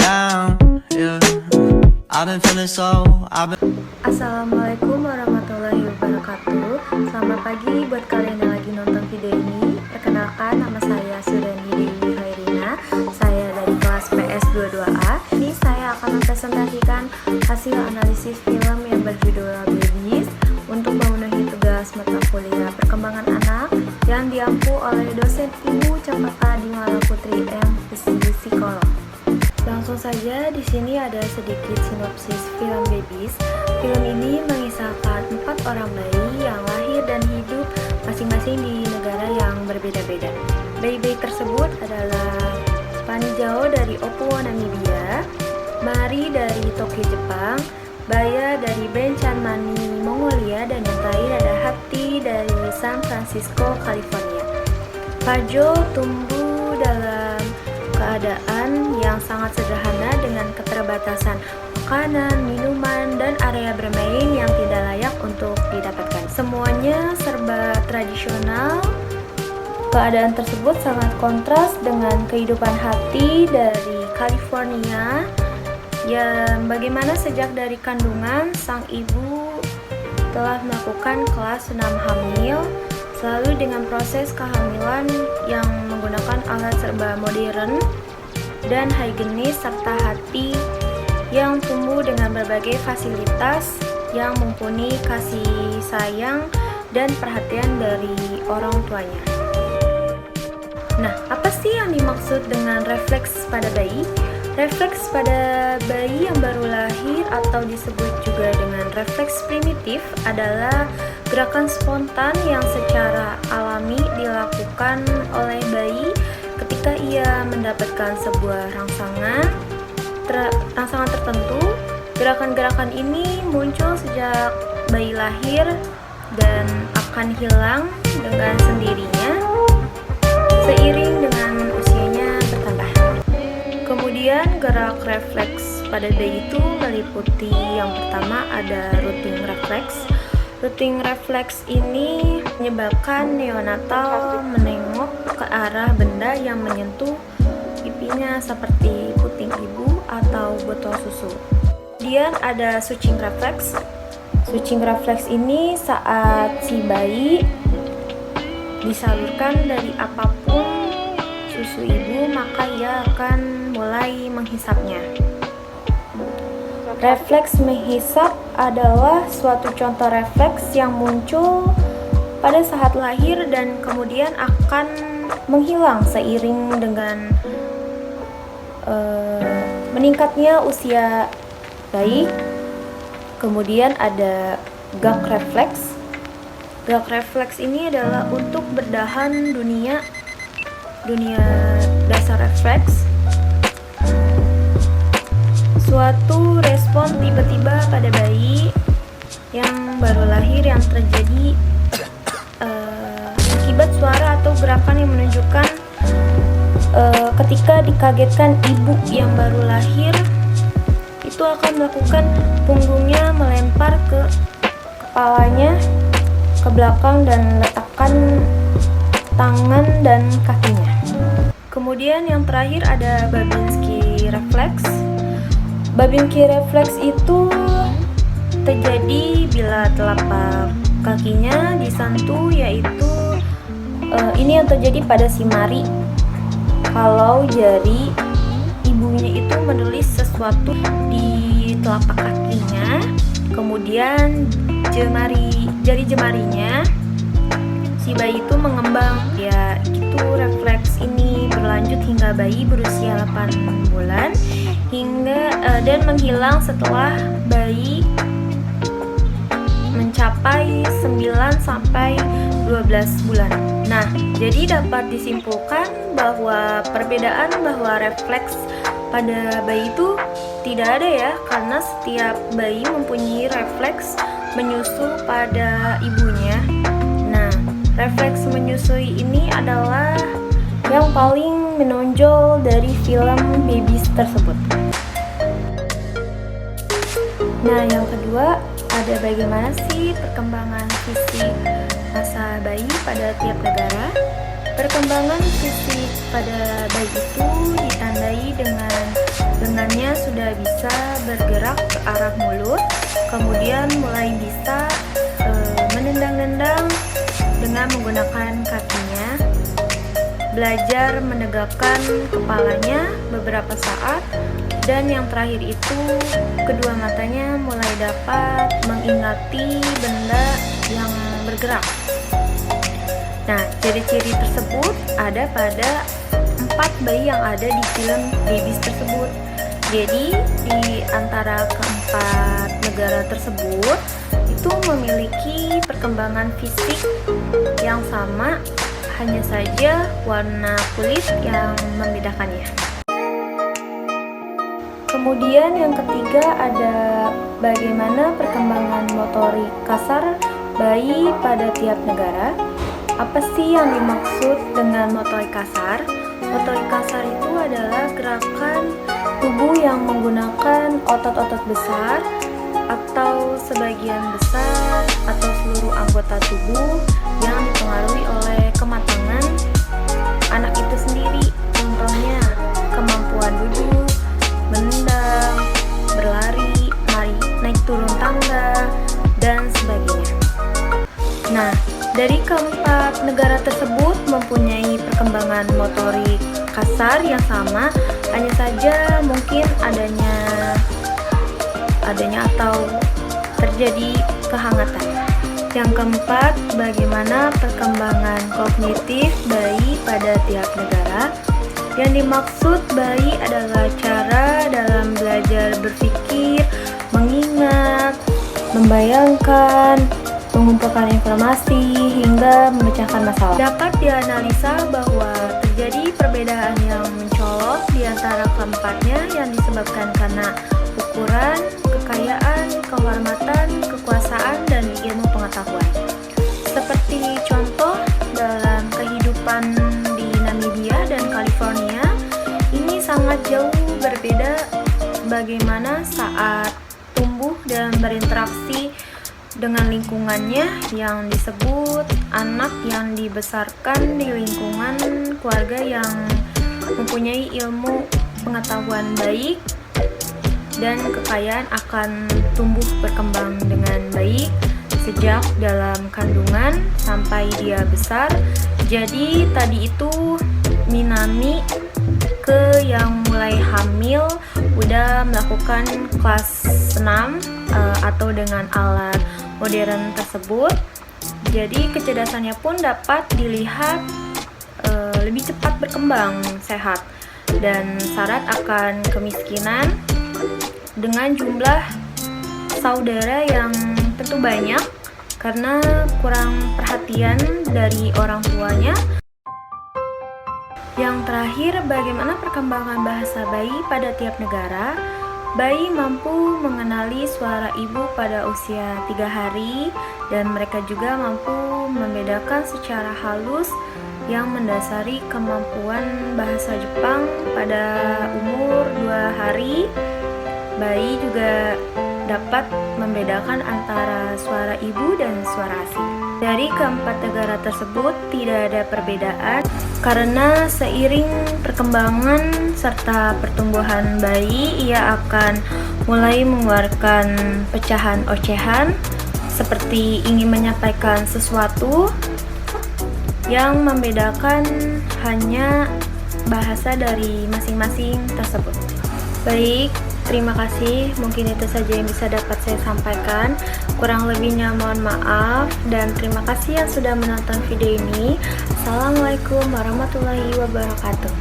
down, yeah. I've been feeling so, Assalamualaikum warahmatullahi wabarakatuh. Selamat pagi buat kalian yang lagi nonton video ini. Perkenalkan, nama saya Surani Dewi Hairina. Saya dari kelas PS 22A. Ini saya akan mempresentasikan hasil analisis film yang berjudul Babies untuk memenuhi tugas mata kuliah perkembangan anak yang diampu oleh dosen Ibu Cempaka Dimala Putri M. Psikolog. Langsung saja, di sini ada sedikit sinopsis film Babies. Film ini mengisahkan 4 orang bayi yang lahir dan hidup masing-masing di negara yang berbeda-beda. Bayi-bayi tersebut adalah Panjao dari Papua Namibia, Mari dari Tokyo Jepang, Baya dari Benchanmani Mongolia, dan yang terakhir ada Hati dari San Francisco, California. Pajo tumbuh dalam keadaan yang sangat sederhana dengan keterbatasan makanan, minuman, dan area bermain yang tidak layak untuk didapatkan. Semuanya serba tradisional. Keadaan tersebut sangat kontras dengan kehidupan Hati dari California yang bagaimana sejak dari kandungan sang ibu telah melakukan kelas 6 hamil, selalu dengan proses kehamilan yang menggunakan alat serba modern dan higienis, serta Hati yang tumbuh dengan berbagai fasilitas yang mumpuni kasih sayang dan perhatian dari orang tuanya. Nah, apa sih yang dimaksud dengan refleks pada bayi? Refleks pada bayi yang baru lahir atau disebut juga dengan refleks primitif adalah gerakan spontan yang secara alami dilakukan oleh bayi ketika ia mendapatkan sebuah rangsangan tertentu. Gerakan-gerakan ini muncul sejak bayi lahir dan akan hilang dengan sendirinya seiring dengan usianya bertambah. Kemudian gerak refleks pada bayi itu meliputi yang pertama ada rooting reflex. Rooting reflex ini menyebabkan neonatal menengok ke arah benda yang menyentuh pipinya seperti puting ibu atau botol susu. Kemudian ada switching reflex. Switching reflex ini saat si bayi disalurkan dari apapun susu ibu, maka ia akan mulai menghisapnya. Refleks menghisap adalah suatu contoh refleks yang muncul pada saat lahir dan kemudian akan menghilang seiring dengan meningkatnya usia bayi. Kemudian ada gag refleks. Gag refleks ini adalah untuk berdahan dunia dasar refleks. Suatu respon tiba-tiba pada bayi yang baru lahir yang terjadi akibat suara atau gerakan yang menunjukkan ketika dikagetkan ibu yang baru lahir itu akan melakukan punggungnya melempar ke kepalanya ke belakang dan letakkan tangan dan kakinya. Kemudian yang terakhir ada Babinski reflex. Babinski reflex itu terjadi bila telapak kakinya disentuh, yaitu ini yang terjadi pada si Mari. Kalau jari ibunya itu menulis sesuatu di telapak kakinya, kemudian jari jemarinya si bayi itu mengembang. Ya, itu refleks ini berlanjut hingga bayi berusia 8 bulan dan menghilang setelah bayi mencapai 9 sampai 12 bulan. Nah, jadi dapat disimpulkan bahwa perbedaan bahwa refleks pada bayi itu tidak ada ya, karena setiap bayi mempunyai refleks menyusu pada ibunya. Nah, refleks menyusui ini adalah yang paling menonjol dari film Babies tersebut. Nah, yang kedua ada bagaimana sih perkembangan fisik masa bayi pada tiap negara. Perkembangan fisik pada bayi itu ditandai dengan lengannya sudah bisa bergerak ke arah mulut, kemudian mulai bisa menendang-nendang dengan menggunakan kakinya, belajar menegakkan kepalanya beberapa saat, dan yang terakhir itu kedua matanya mulai dapat mengingati benda yang bergerak. Nah, ciri-ciri tersebut ada pada 4 bayi yang ada di film Babies tersebut. Jadi di antara keempat negara tersebut itu memiliki perkembangan fisik yang sama, hanya saja warna kulit yang membedakannya. Kemudian yang ketiga ada bagaimana perkembangan motorik kasar bayi pada tiap negara. Apa sih yang dimaksud dengan motorik kasar? Motorik kasar itu adalah gerakan tubuh yang menggunakan otot-otot besar atau sebagian besar atau seluruh anggota tubuh yang dipengaruhi oleh kematangan anak itu sendiri. Contohnya kemampuan duduk, menendang, berlari, naik turun tangga, dan sebagainya. Nah, dari keempat negara tersebut mempunyai perkembangan motorik kasar yang sama, hanya saja mungkin adanya atau terjadi kehangatan. Yang keempat, bagaimana perkembangan kognitif bayi pada tiap negara. Yang dimaksud bayi adalah cara dalam belajar berpikir, mengingat, membayangkan, mengumpulkan informasi, hingga memecahkan masalah. Dapat dianalisa bahwa terjadi perbedaan yang mencolok di antara keempatnya yang disebabkan karena ukuran, kekayaan, kehormatan, kekuasaan, dan ilmu pengetahuan. Seperti contoh dalam kehidupan di Namibia dan California, ini sangat jauh berbeda bagaimana saat tumbuh dan berinteraksi dengan lingkungannya, yang disebut anak yang dibesarkan di lingkungan keluarga yang mempunyai ilmu pengetahuan baik dan kekayaan akan tumbuh berkembang dengan baik sejak dalam kandungan sampai dia besar. Jadi tadi itu Minami yang mulai hamil udah melakukan kelas 6 atau dengan alat modern tersebut. Jadi kecerdasannya pun dapat dilihat lebih cepat berkembang sehat dan syarat akan kemiskinan dengan jumlah saudara yang tentu banyak karena kurang perhatian dari orang tuanya. Yang terakhir, bagaimana perkembangan bahasa bayi pada tiap negara. Bayi mampu mengenali suara ibu pada usia 3 hari dan mereka juga mampu membedakan secara halus yang mendasari kemampuan bahasa Jepang pada umur 2 hari. Bayi juga dapat membedakan antara suara ibu dan suara asing. Dari keempat negara tersebut tidak ada perbedaan karena seiring perkembangan serta pertumbuhan bayi, ia akan mulai mengeluarkan pecahan ocehan seperti ingin menyampaikan sesuatu yang membedakan hanya bahasa dari masing-masing tersebut. Baik, terima kasih. Mungkin itu saja yang bisa dapat saya sampaikan. Kurang lebihnya mohon maaf dan terima kasih yang sudah menonton video ini. Assalamualaikum warahmatullahi wabarakatuh.